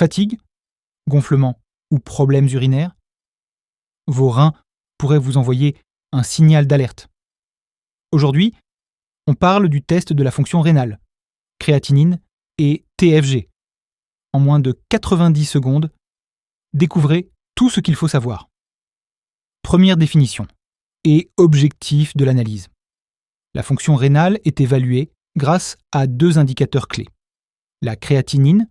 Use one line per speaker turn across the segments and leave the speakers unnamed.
Fatigue, gonflement ou problèmes urinaires, vos reins pourraient vous envoyer un signal d'alerte. Aujourd'hui, on parle du test de la fonction rénale, créatinine et TFG. En moins de 90 secondes, découvrez tout ce qu'il faut savoir. Première définition et objectif de l'analyse. La fonction rénale est évaluée grâce à deux indicateurs clés. La créatinine,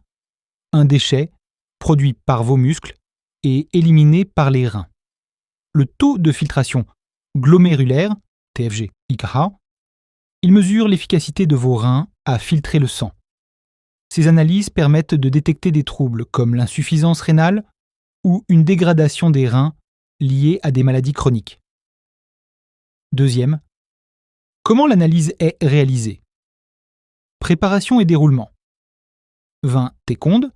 un déchet produit par vos muscles et éliminé par les reins. Le taux de filtration glomérulaire, TFG, IKH, il mesure l'efficacité de vos reins à filtrer le sang. Ces analyses permettent de détecter des troubles comme l'insuffisance rénale ou une dégradation des reins liée à des maladies chroniques. Deuxième, comment l'analyse est réalisée? Préparation et déroulement. 20 técondes.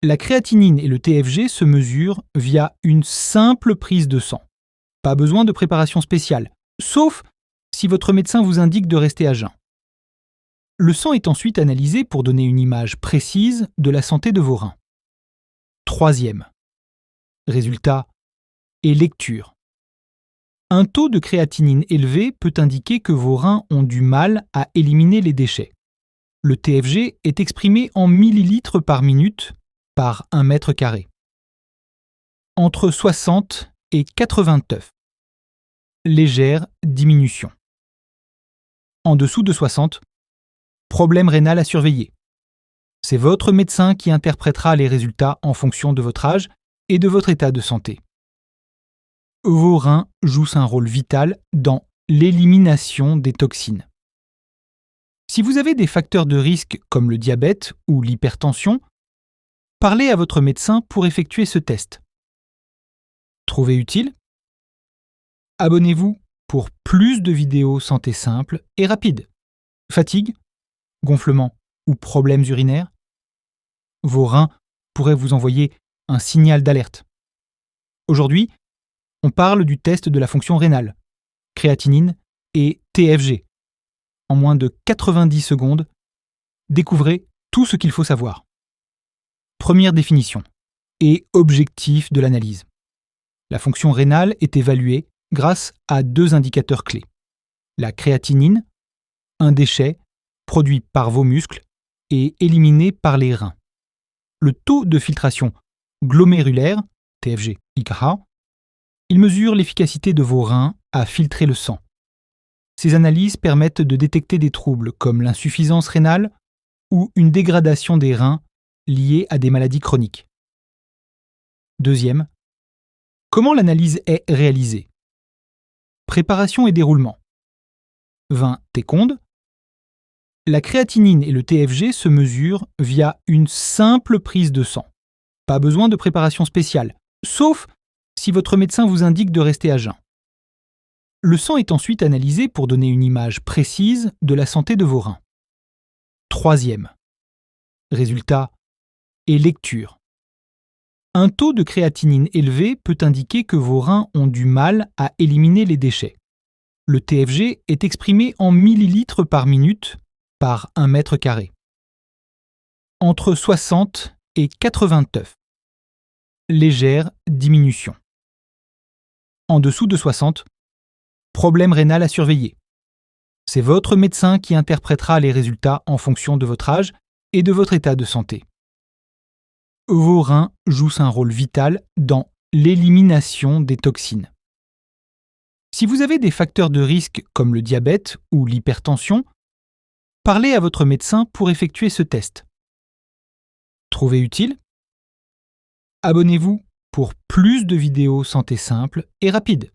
La créatinine et le TFG se mesurent via une simple prise de sang. Pas besoin de préparation spéciale, sauf si votre médecin vous indique de rester à jeun. Le sang est ensuite analysé pour donner une image précise de la santé de vos reins. Troisième, résultat et lecture. Un taux de créatinine élevé peut indiquer que vos reins ont du mal à éliminer les déchets. Le TFG est exprimé en millilitres par minute par 1 mètre carré. Entre 60 et 89. Légère diminution. En dessous de 60, problème rénal à surveiller. C'est votre médecin qui interprétera les résultats en fonction de votre âge et de votre état de santé. Vos reins jouent un rôle vital dans l'élimination des toxines. Si vous avez des facteurs de risque comme le diabète ou l'hypertension, parlez à votre médecin pour effectuer ce test. Trouvez utile? Abonnez-vous pour plus de vidéos santé simples et rapides. Fatigue, gonflement ou problèmes urinaires, vos reins pourraient vous envoyer un signal d'alerte. Aujourd'hui, on parle du test de la fonction rénale, créatinine et TFG. En moins de 90 secondes, découvrez tout ce qu'il faut savoir. Première définition et objectif de l'analyse. La fonction rénale est évaluée grâce à deux indicateurs clés. La créatinine, un déchet produit par vos muscles et éliminé par les reins. Le taux de filtration glomérulaire, TFG, IKH, il mesure l'efficacité de vos reins à filtrer le sang. Ces analyses permettent de détecter des troubles comme l'insuffisance rénale ou une dégradation des reins liée à des maladies chroniques. Deuxième, comment l'analyse est réalisée? Préparation et déroulement. 20 técondes. La créatinine et le TFG se mesurent via une simple prise de sang. Pas besoin de préparation spéciale, sauf si votre médecin vous indique de rester à jeun. Le sang est ensuite analysé pour donner une image précise de la santé de vos reins. Troisième, résultat et lecture. Un taux de créatinine élevé peut indiquer que vos reins ont du mal à éliminer les déchets. Le TFG est exprimé en millilitres par minute par 1 mètre carré. Entre 60 et 89. Légère diminution. En dessous de 60, problème rénal à surveiller. C'est votre médecin qui interprétera les résultats en fonction de votre âge et de votre état de santé. Vos reins jouent un rôle vital dans l'élimination des toxines. Si vous avez des facteurs de risque comme le diabète ou l'hypertension, parlez à votre médecin pour effectuer ce test. Trouvez utile? Abonnez-vous pour plus de vidéos santé simples et rapides.